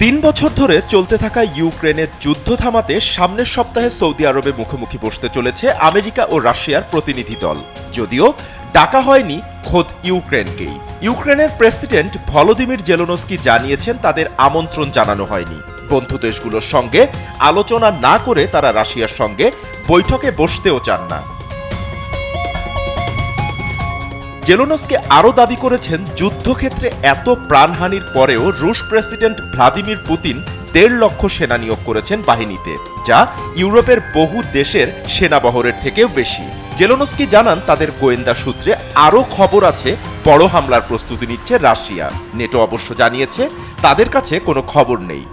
৩ বছর ধরে চলতে থাকা ইউক্রেনের যুদ্ধ থামাতে সামনের সপ্তাহে সৌদি আরবে মুখোমুখি বসতে চলেছে আমেরিকা ও রাশিয়ার প্রতিনিধি দল। যদিও ডাকা হয়নি খোদ ইউক্রেনকেই। ইউক্রেনের প্রেসিডেন্ট ভলোদিমির জেলেনস্কি জানিয়েছেন তাদের আমন্ত্রণ জানানো হয়নি। বন্ধু দেশগুলোর সঙ্গে আলোচনা না করে তারা রাশিয়ার সঙ্গে বৈঠকে বসতেও চান না। জেলেনস্কি আরও দাবি করেছেন, যুদ্ধক্ষেত্রে এত প্রাণহানির পরেও রুশ প্রেসিডেন্ট ভ্লাদিমির পুতিন ১.৫ লক্ষ সেনা নিয়োগ করেছেন বাহিনীতে, যা ইউরোপের বহু দেশের সেনাবহরের থেকেও বেশি। জেলেনস্কি জানান তাদের গোয়েন্দা সূত্রে আরও খবর আছে বড় হামলার প্রস্তুতি নিচ্ছে রাশিয়া। নেটো অবশ্য জানিয়েছে তাদের কাছে কোনো খবর নেই।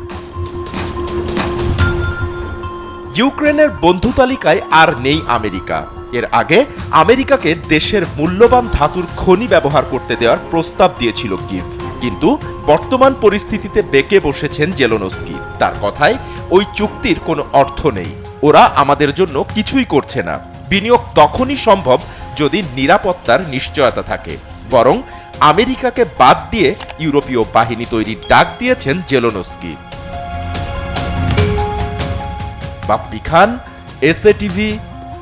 ইউক্রেনের বন্ধু তালিকায় আর নেই আমেরিকা। এর আগে আমেরিকাকে দেশের মূল্যবান ধাতুর খনি ব্যবহার করতে দেওয়ার প্রস্তাব দিয়েছিল কিয়েভ, কিন্তু বর্তমান পরিস্থিতিতে বেঁকে বসেছেন জেলেনস্কি। তার কথায় ওই চুক্তির কোনো অর্থ নেই, ওরা আমাদের জন্য কিছুই করছে না। বিনিয়োগ তখনই সম্ভব যদি নিরাপত্তার নিশ্চয়তা থাকে। বরং আমেরিকাকে বাদ দিয়ে ইউরোপীয় বাহিনী তৈরির ডাক দিয়েছেন জেলেনস্কি। বাপ্পি খান, এসএ টিভি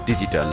ডিজিটাল।